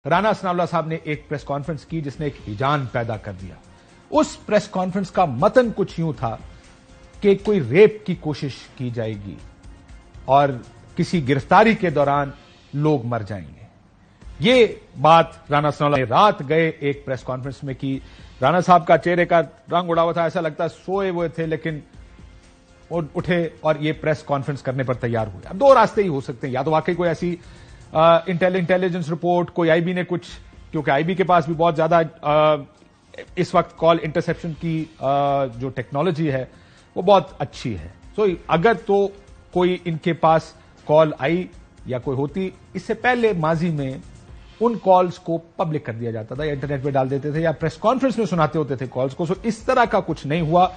رانا ثناءاللہ صاحب نے ایک پریس کانفرنس کی جس نے ایک ہیجان پیدا کر دیا. اس پریس کانفرنس کا متن کچھ یوں تھا کہ کوئی ریپ کی کوشش کی جائے گی اور کسی گرفتاری کے دوران لوگ مر جائیں گے. یہ بات رانا ثناءاللہ نے رات گئے ایک پریس کانفرنس میں کی. رانا صاحب کا چہرے کا رنگ اڑا ہوا تھا, ایسا لگتا سوئے ہوئے تھے, لیکن اٹھے اور یہ پریس کانفرنس کرنے پر تیار ہوئے. اب دو راستے ہی ہو سکتے ہیں, یا تو واقعی کوئی ایسی انٹیلیجنس رپورٹ, کوئی آئی بی نے کچھ, کیونکہ آئی بی کے پاس بھی بہت زیادہ اس وقت کال انٹرسیپشن کی جو ٹیکنالوجی ہے وہ بہت اچھی ہے. سو اگر تو کوئی ان کے پاس کال آئی یا کوئی ہوتی, اس سے پہلے ماضی میں ان کالز کو پبلک کر دیا جاتا تھا یا انٹرنیٹ پہ ڈال دیتے تھے یا پریس کانفرنس میں سناتے ہوتے تھے کالز کو. سو اس طرح کا کچھ نہیں ہوا.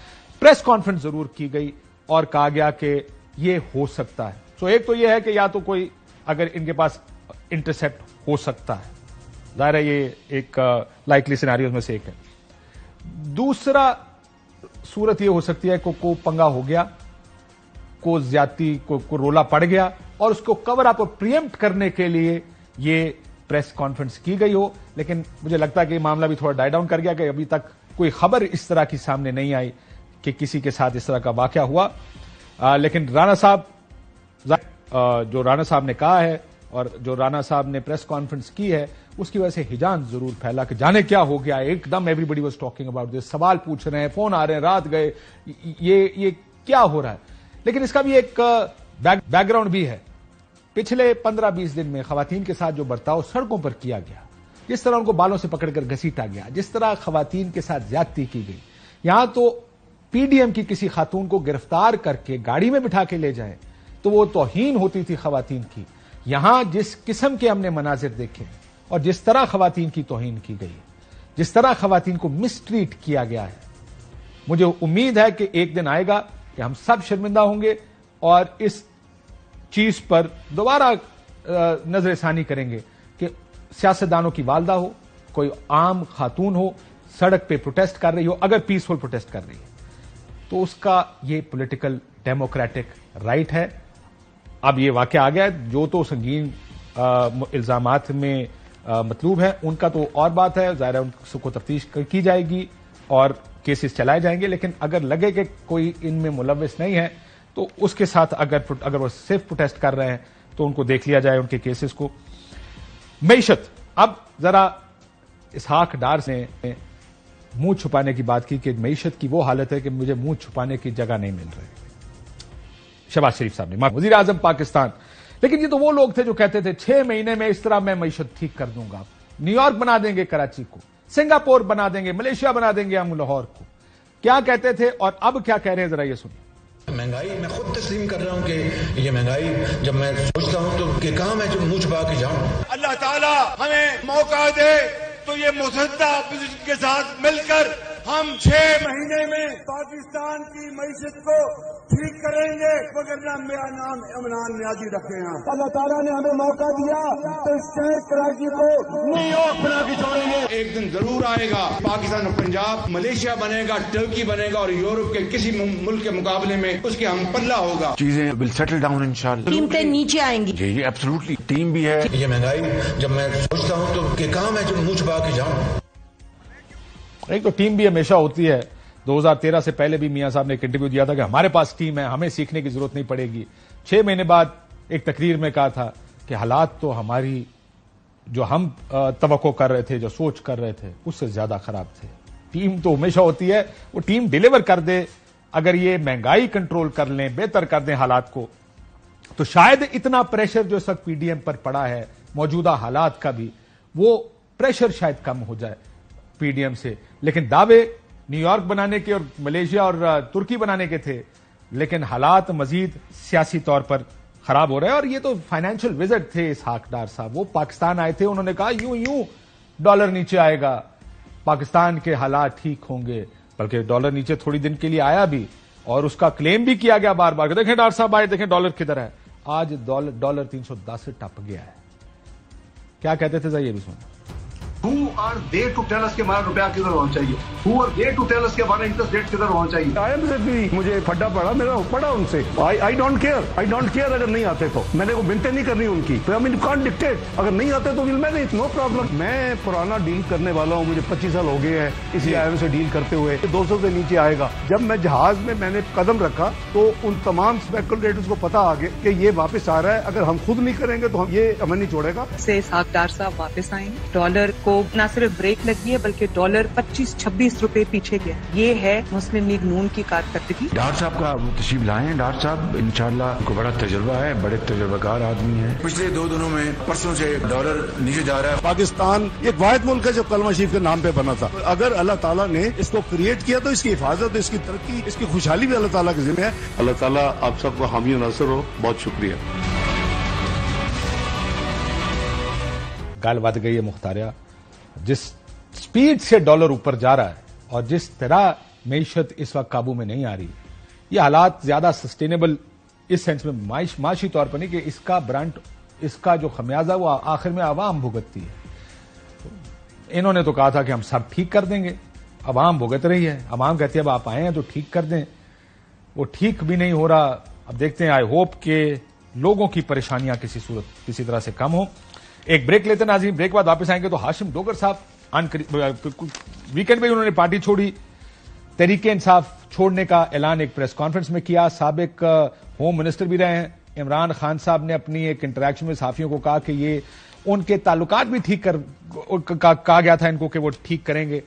پریس کانفرنس ضرور کی گئی اور کہا گیا کہ یہ ہو سکتا ہے. سو ایک تو یہ ہے کہ یا تو کوئی اگر ان کے پاس انٹرسیپٹ ہو سکتا ہے, ظاہر ہے یہ ایک لائکلی سیناریوز میں سے ایک ہے. دوسرا صورت یہ ہو سکتی ہے کہ کو پنگا ہو گیا, کو زیادتی کو رولا پڑ گیا اور اس کو کور اپ اور پریمپٹ کرنے کے لیے یہ پریس کانفرنس کی گئی ہو. لیکن مجھے لگتا ہے کہ یہ معاملہ بھی تھوڑا ڈائی ڈاؤن کر گیا کہ ابھی تک کوئی خبر اس طرح کی سامنے نہیں آئی کہ کسی کے ساتھ اس طرح کا واقعہ ہوا. لیکن رانا صاحب, جو رانا صاحب نے کہا ہے اور جو رانا صاحب نے پریس کانفرنس کی ہے اس کی وجہ سے ہیجان ضرور پھیلا کہ جانے کیا ہو گیا. ایک دم everybody was talking about this, سوال پوچھ رہے ہیں, فون آ رہے ہیں, رات گئے, یہ کیا ہو رہا ہے. لیکن اس کا بھی ایک بیک گراؤنڈ بھی ہے. پچھلے 15-20 دن میں خواتین کے ساتھ جو برتاؤ سڑکوں پر کیا گیا, جس طرح ان کو بالوں سے پکڑ کر گھسیٹا گیا, جس طرح خواتین کے ساتھ زیادتی کی گئی, یہاں تو پی ڈی ایم کی کسی خاتون کو گرفتار کر کے گاڑی میں بٹھا کے لے جائیں تو وہ توہین ہوتی تھی خواتین کی. یہاں جس قسم کے ہم نے مناظر دیکھے اور جس طرح خواتین کی توہین کی گئی, جس طرح خواتین کو مسٹریٹ کیا گیا ہے, مجھے امید ہے کہ ایک دن آئے گا کہ ہم سب شرمندہ ہوں گے اور اس چیز پر دوبارہ نظر ثانی کریں گے کہ سیاستدانوں کی والدہ ہو, کوئی عام خاتون ہو, سڑک پہ پروٹیسٹ کر رہی ہو, اگر پیسفل پروٹیسٹ کر رہی ہے تو اس کا یہ پولیٹیکل ڈیموکریٹک رائٹ ہے. اب یہ واقعہ آ گیا ہے, جو تو سنگین الزامات میں مطلوب ہیں ان کا تو اور بات ہے, ظاہر ہے ان کو تفتیش کی جائے گی اور کیسز چلائے جائیں گے. لیکن اگر لگے کہ کوئی ان میں ملوث نہیں ہے تو اس کے ساتھ اگر وہ صرف پروٹیسٹ کر رہے ہیں تو ان کو دیکھ لیا جائے, ان کے کیسز کو. معیشت, اب ذرا اسحاق ڈار نے منہ چھپانے کی بات کی کہ معیشت کی وہ حالت ہے کہ مجھے منہ چھپانے کی جگہ نہیں مل رہی. شہباز شریف صاحب نے, وزیر اعظم پاکستان. لیکن یہ تو وہ لوگ تھے جو کہتے تھے 6 مہینے میں اس طرح میں معیشت ٹھیک کر دوں گا, نیو یارک بنا دیں گے کراچی کو, سنگاپور بنا دیں گے, ملیشیا بنا دیں گے ہم لاہور کو. کیا کہتے تھے اور اب کیا کہہ رہے ہیں, ذرا یہ سنیں. مہنگائی میں خود تسلیم کر رہا ہوں کہ یہ مہنگائی جب میں سوچتا ہوں تو کہ کہاں میں جو منہ چھپا کے جاؤں. اللہ تعالیٰ ہمیں موقع دے تو یہ مسدہ اپوزیشن کے ساتھ مل کر ہم 6 مہینے میں پاکستان کی معیشت کو ٹھیک کریں گے, وگرنہ میرا نام عمران نیازی رکھے ہیں. اللہ تعالیٰ نے ہمیں موقع دیا تو اس شہر کراچی کو نیو یارک بنا کے چھوڑیں گے. ایک دن ضرور آئے گا پاکستان اور پنجاب ملیشیا بنے گا, ٹرکی بنے گا اور یورپ کے کسی ملک کے مقابلے میں اس کے ہم پلہ ہوگا. چیزیں ول سیٹل ڈاؤن انشاءاللہ, قیمتیں نیچے آئیں گی. جی ایبسولوٹلی. ٹیم بھی ہے. یہ مہنگائی جب میں سوچتا ہوں تو کہ کہاں میں جو منہ چھپا کے جاؤں. ایک تو ٹیم بھی ہمیشہ ہوتی ہے. 2013 سے پہلے بھی میاں صاحب نے ایک انٹرویو دیا تھا کہ ہمارے پاس ٹیم ہے, ہمیں سیکھنے کی ضرورت نہیں پڑے گی. 6 مہینے بعد ایک تقریر میں کہا تھا کہ حالات تو ہماری جو ہم توقع کر رہے تھے, جو سوچ کر رہے تھے, اس سے زیادہ خراب تھے. ٹیم تو ہمیشہ ہوتی ہے, وہ ٹیم ڈیلیور کر دے. اگر یہ مہنگائی کنٹرول کر لیں, بہتر کر دیں حالات کو, تو شاید اتنا پریشر جو اس وقت پی ڈی ایم پر پڑا ہے, موجودہ حالات کا بھی, وہ پریشر شاید کم ہو جائے پی ڈی ایم سے. لیکن دعوے نیو یارک بنانے کے اور ملیشیا اور ترکی بنانے کے تھے, لیکن حالات مزید سیاسی طور پر خراب ہو رہے ہیں. اور یہ تو فائنینشیل وزٹ تھے اسحاق ڈار صاحب, وہ پاکستان آئے تھے, انہوں نے کہا یوں ڈالر نیچے آئے گا, پاکستان کے حالات ٹھیک ہوں گے. بلکہ ڈالر نیچے تھوڑی دن کے لیے آیا بھی اور اس کا کلیم بھی کیا گیا بار بار کہ دیکھیں ڈار صاحب آئے, دیکھیں ڈالر کدھر ہے. آج ڈالر 310 سے ٹپ گیا ہے. کیا کہتے تھے ذرا یہ بھی سنیں. Who are they to tell us کہ ہمارا روپیہ کدھر ہونا چاہیے؟ Who are they to tell us کہ ہمارا انٹرسٹ ریٹ کدھر ہونا چاہیے؟ IMF بھی مجھے پھڈا پڑا، میرا پڑا ان سے. I don't care اگر نہیں آتے تو میں نے کو منتیں نہیں کرنی ان کی. I mean you can't dictate. اگر نہیں آتے تو will manage, no problem. میں پرانا ڈیل کرنے والا ہوں، مجھے 25 سال ہو گئے ہیں اسی IMF سے ڈیل کرتے ہوئے. 200 سے نیچے آئے گا. جب میں جہاز میں نے قدم رکھا تو ان تمام اسپیکولیٹرز کو پتا آ گیا کہ یہ واپس آ رہا ہے. اگر ہم خود نہیں کریں گے تو یہ ہمیں نہیں چھوڑے گا. سے اسحاق ڈار صاحب واپس آئیں. ڈالر کو نہ صرف بریک لگی ہے بلکہ ڈالر 25-26 روپے پیچھے گیا. یہ ہے مسلم لیگ نون کی کارکردگی. ڈار صاحب کا تشریف لائے ہیں. ڈار صاحب انشاءاللہ ان کو بڑا تجربہ ہے، بڑے تجربہ کار آدمی ہیں. پچھلے 2 دنوں میں پرسوں سے ڈالر نیچے جا رہا ہے. پاکستان ایک واحد ملک ہے جو کلمہ شریف کے نام پہ بنا تھا. اگر اللہ تعالیٰ نے اس کو کریٹ کیا تو اس کی حفاظت، اس کی ترقی، اس کی خوشحالی بھی اللہ تعالیٰ کے ذمہ ہے. اللہ تعالیٰ آپ سب کو حامی و ناصر ہو. بہت شکریہ. گال ود گئی ہے مختاریہ. جس سپیڈ سے ڈالر اوپر جا رہا ہے اور جس طرح معیشت اس وقت قابو میں نہیں آ رہی، یہ حالات زیادہ سسٹینیبل اس سینس میں معاشی طور پر نہیں کہ اس کا برانٹ، اس کا جو خمیازہ وہ آخر میں عوام بھگتتی ہے. انہوں نے تو کہا تھا کہ ہم سب ٹھیک کر دیں گے، عوام بھگت رہی ہے. عوام کہتی ہے اب آپ آئے ہیں تو ٹھیک کر دیں. وہ ٹھیک بھی نہیں ہو رہا. اب دیکھتے ہیں. آئی ہوپ کہ لوگوں کی پریشانیاں کسی طرح سے کم ہوں. ایک بریک لیتے ہیں ناظرین. بریک بعد واپس آئیں گے تو ہاشم ڈوگر صاحب ویکینڈ میں انہوں نے پارٹی چھوڑی. تحریک انصاف چھوڑنے کا اعلان ایک پریس کانفرنس میں کیا. سابق ہوم منسٹر بھی رہے ہیں عمران خان صاحب نے اپنی ایک انٹریکشن میں صحافیوں کو کہا کہ یہ ان کے تعلقات بھی ٹھیک کہا گیا تھا ان کو کہ وہ ٹھیک کریں گے.